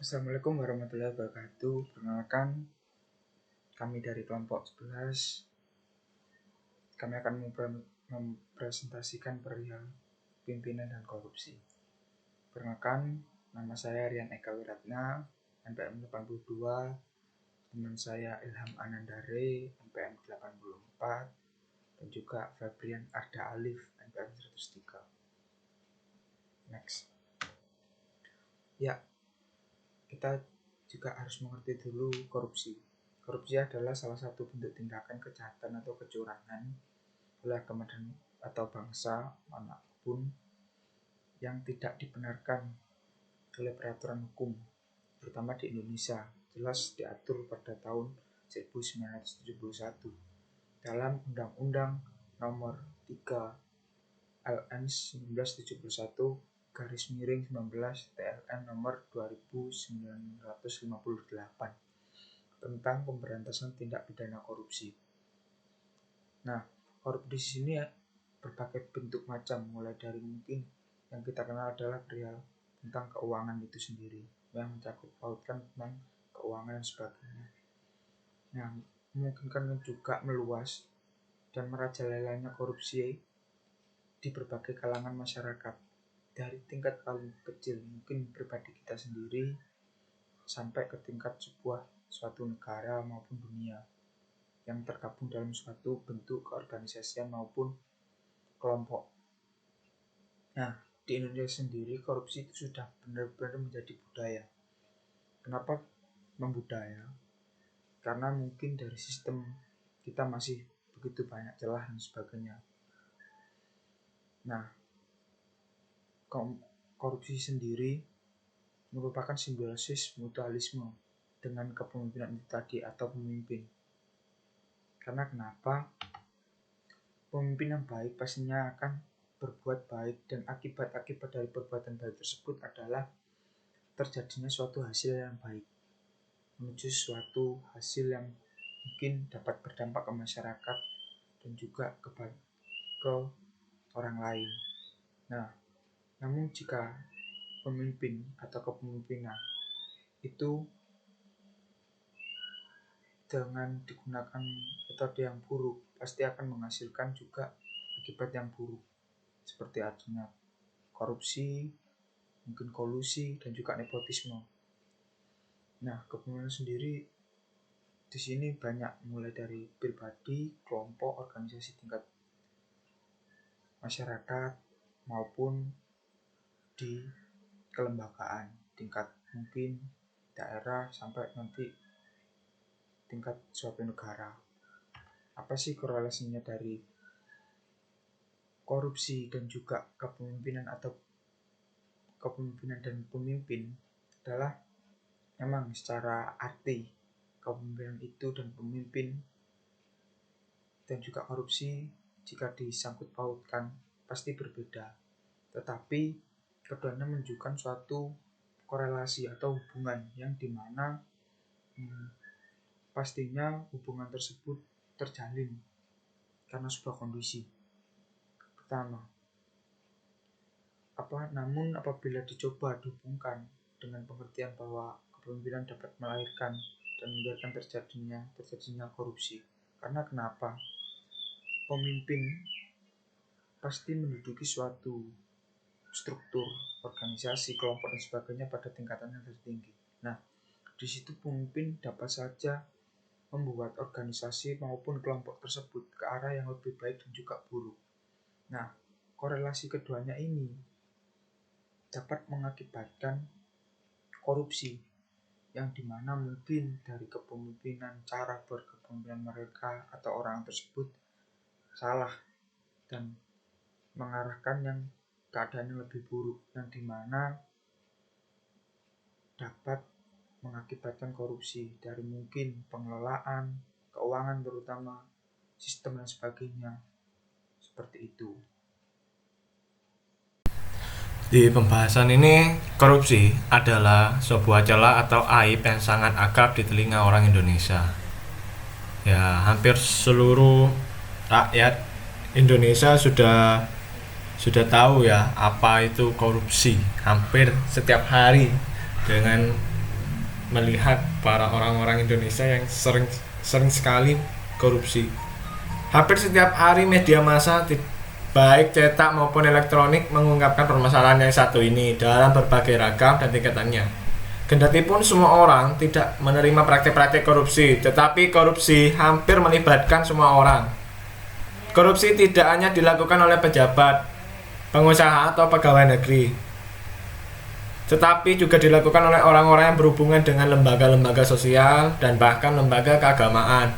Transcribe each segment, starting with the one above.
Assalamualaikum warahmatullahi wabarakatuh. Perkenalkan, kami dari kelompok 11. Kami akan mempresentasikan perihal pimpinan dan korupsi. Perkenalkan, nama saya Rian Eka Wiratna, NPM 82. Teman saya Ilham Anandare, NPM 84. Dan juga Fabrian Arda Alif, NPM 103. Next. Ya, kita juga harus mengerti dulu korupsi. Korupsi adalah salah satu bentuk tindakan kejahatan atau kecurangan oleh agama atau bangsa manapun yang tidak dibenarkan oleh peraturan hukum, terutama di Indonesia. Jelas diatur pada tahun 1971 dalam Undang-Undang Nomor 3 LN 1971 /19 TLN nomor 2958 tentang pemberantasan tindak pidana korupsi. Nah, korupsi di sini berbagai bentuk macam, mulai dari mungkin yang kita kenal adalah perihal tentang keuangan itu sendiri, yang mencakup pautkan tentang keuangan dan sebagainya. Nah, memungkinkan juga meluas dan merajalelanya korupsi di berbagai kalangan masyarakat, dari tingkat paling kecil mungkin pribadi kita sendiri sampai ke tingkat suatu negara maupun dunia yang tergabung dalam suatu bentuk keorganisasian maupun kelompok. Nah, di Indonesia sendiri korupsi itu sudah benar-benar menjadi budaya. Kenapa membudaya? Karena mungkin dari sistem kita masih begitu banyak celah dan sebagainya. Nah, korupsi sendiri merupakan simbiosis mutualisme dengan kepemimpinan itu tadi atau pemimpin. Karena kenapa? Pemimpin yang baik pastinya akan berbuat baik, dan akibat dari perbuatan baik tersebut adalah terjadinya suatu hasil yang baik, menuju suatu hasil yang mungkin dapat berdampak ke masyarakat dan juga ke orang lain. Nah, namun jika pemimpin atau kepemimpinan itu dengan digunakan metode yang buruk, pasti akan menghasilkan juga akibat yang buruk, seperti adanya korupsi, mungkin kolusi, dan juga nepotisme. Nah, kepemimpinan sendiri di sini banyak, mulai dari pribadi, kelompok, organisasi tingkat masyarakat maupun di kelembagaan tingkat mungkin daerah sampai nanti tingkat suatu negara. Apa sih korelasinya dari korupsi dan juga kepemimpinan atau kepemimpinan dan pemimpin? Adalah memang secara arti kepemimpinan itu dan pemimpin dan juga korupsi jika disangkut pautkan pasti berbeda, tetapi keduanya menunjukkan suatu korelasi atau hubungan yang dimana pastinya hubungan tersebut terjalin karena sebuah kondisi. Pertama, namun apabila dicoba dihubungkan dengan pengertian bahwa kepemimpinan dapat melahirkan dan membiarkan terjadinya korupsi. Karena kenapa? Pemimpin pasti menduduki suatu struktur, organisasi, kelompok dan sebagainya pada tingkatan yang tertinggi. Nah, di situ pemimpin dapat saja membuat organisasi maupun kelompok tersebut ke arah yang lebih baik dan juga buruk. Nah, korelasi keduanya ini dapat mengakibatkan korupsi, yang dimana mungkin dari kepemimpinan, cara berkepemimpinan mereka atau orang tersebut salah dan mengarahkan yang keadaan yang lebih buruk, yang dimana dapat mengakibatkan korupsi dari mungkin pengelolaan, keuangan terutama, sistem dan sebagainya. Seperti itu. Di pembahasan ini, korupsi adalah sebuah celah atau aib yang sangat akrab di telinga orang Indonesia. Ya, hampir seluruh rakyat Indonesia sudah tahu ya apa itu korupsi. Hampir setiap hari dengan melihat para orang-orang Indonesia yang sering sekali korupsi. Hampir setiap hari media massa baik cetak maupun elektronik mengungkapkan permasalahan yang satu ini dalam berbagai ragam dan tingkatannya. Kendati pun semua orang tidak menerima praktek-praktek korupsi, tetapi korupsi hampir melibatkan semua orang. Korupsi tidak hanya dilakukan oleh pejabat, pengusaha atau pegawai negeri, tetapi juga dilakukan oleh orang-orang yang berhubungan dengan lembaga-lembaga sosial dan bahkan lembaga keagamaan.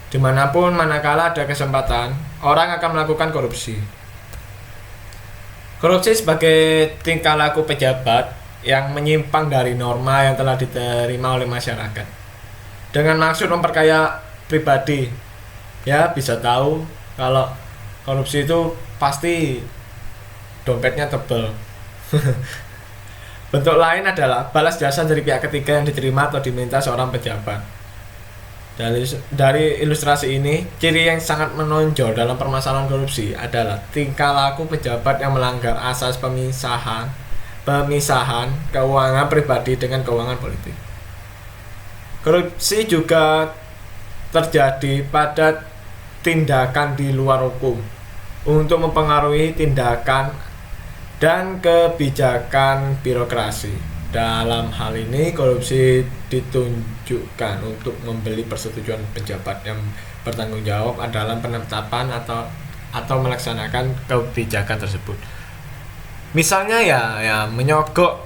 Dimanapun manakala ada kesempatan, orang akan melakukan korupsi. Korupsi sebagai tingkah laku pejabat yang menyimpang dari norma yang telah diterima oleh masyarakat dengan maksud memperkaya pribadi. Ya, bisa tahu kalau korupsi itu pasti dompetnya tebal. Bentuk lain adalah balas jasa dari pihak ketiga yang diterima atau diminta seorang pejabat. Dari ilustrasi ini, ciri yang sangat menonjol dalam permasalahan korupsi adalah tingkah laku pejabat yang melanggar asas pemisahan keuangan pribadi dengan keuangan politik. Korupsi juga terjadi pada tindakan di luar hukum untuk mempengaruhi tindakan dan kebijakan birokrasi. Dalam hal ini, korupsi ditunjukkan untuk membeli persetujuan pejabat yang bertanggung jawab dalam penetapan atau melaksanakan kebijakan tersebut. Misalnya ya menyogok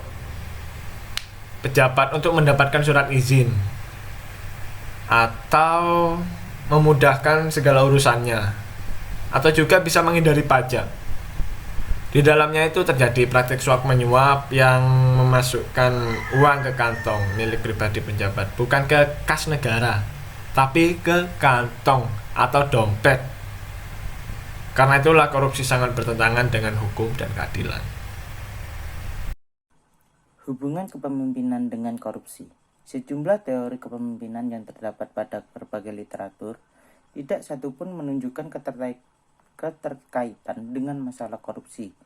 pejabat untuk mendapatkan surat izin atau memudahkan segala urusannya, atau juga bisa menghindari pajak. Di dalamnya itu terjadi praktik suap menyuap yang memasukkan uang ke kantong milik pribadi pejabat, bukan ke kas negara, tapi ke kantong atau dompet. Karena itulah korupsi sangat bertentangan dengan hukum dan keadilan. Hubungan kepemimpinan dengan korupsi. Sejumlah teori kepemimpinan yang terdapat pada berbagai literatur tidak satupun menunjukkan keterkaitan dengan masalah korupsi.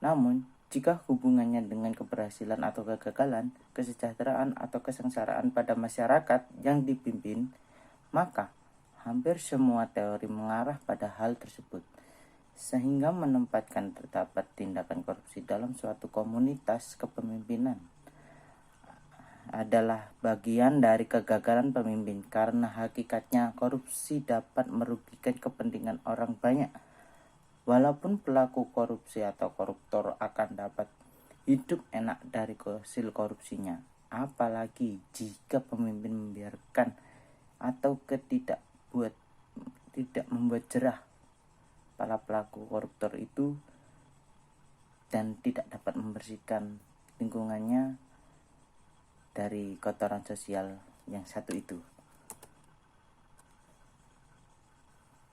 Namun, jika hubungannya dengan keberhasilan atau kegagalan, kesejahteraan atau kesengsaraan pada masyarakat yang dipimpin, maka hampir semua teori mengarah pada hal tersebut, sehingga menempatkan terdapat tindakan korupsi dalam suatu komunitas kepemimpinan adalah bagian dari kegagalan pemimpin, karena hakikatnya korupsi dapat merugikan kepentingan orang banyak. Walaupun pelaku korupsi atau koruptor akan dapat hidup enak dari hasil korupsinya, apalagi jika pemimpin membiarkan atau tidak membuat jerah para pelaku koruptor itu dan tidak dapat membersihkan lingkungannya dari kotoran sosial yang satu itu.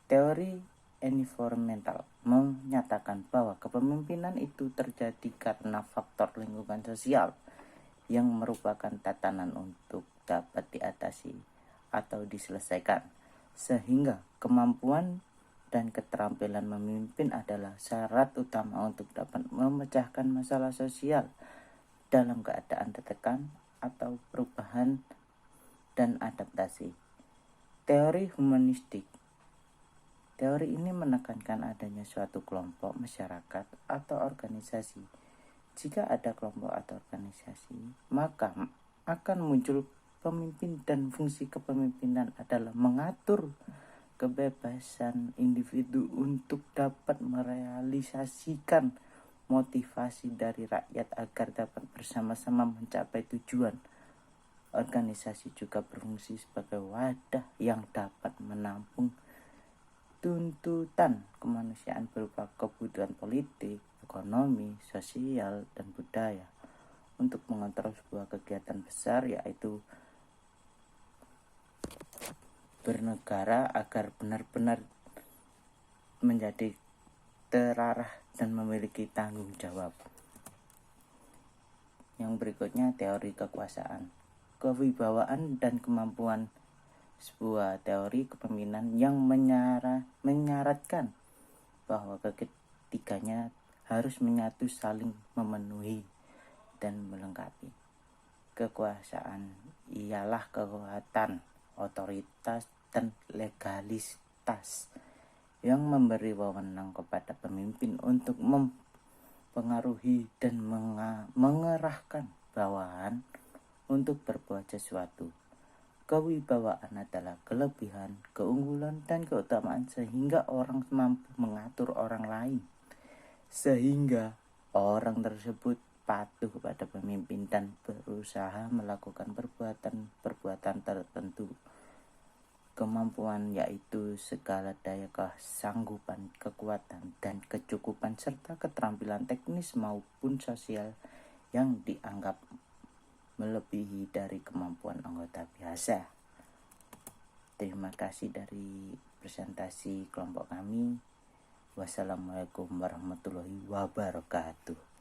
Teori environmental menyatakan bahwa kepemimpinan itu terjadi karena faktor lingkungan sosial yang merupakan tatanan untuk dapat diatasi atau diselesaikan, sehingga kemampuan dan keterampilan memimpin adalah syarat utama untuk dapat memecahkan masalah sosial dalam keadaan tertekan atau perubahan dan adaptasi. Teori humanistik. Teori ini menekankan adanya suatu kelompok masyarakat atau organisasi. Jika ada kelompok atau organisasi, maka akan muncul pemimpin, dan fungsi kepemimpinan adalah mengatur kebebasan individu untuk dapat merealisasikan motivasi dari rakyat agar dapat bersama-sama mencapai tujuan. Organisasi juga berfungsi sebagai wadah yang dapat menampung tuntutan kemanusiaan berupa kebutuhan politik, ekonomi, sosial, dan budaya untuk mengontrol sebuah kegiatan besar, yaitu bernegara agar benar-benar menjadi terarah dan memiliki tanggung jawab. Yang berikutnya, teori kekuasaan, kewibawaan, dan kemampuan. Sebuah teori kepemimpinan yang menyaratkan bahwa ketiganya harus menyatu, saling memenuhi, dan melengkapi. Kekuasaan ialah kekuatan, otoritas, dan legalitas yang memberi wewenang kepada pemimpin untuk mempengaruhi dan mengerahkan bawahan untuk berbuat sesuatu. Kewibawaan adalah kelebihan, keunggulan, dan keutamaan sehingga orang mampu mengatur orang lain, sehingga orang tersebut patuh kepada pemimpin dan berusaha melakukan perbuatan tertentu. Kemampuan yaitu segala daya kesanggupan, kekuatan, dan kecukupan serta keterampilan teknis maupun sosial yang dianggap melebihi dari kemampuan anggota biasa. Terima kasih dari presentasi kelompok kami. Wassalamualaikum warahmatullahi wabarakatuh.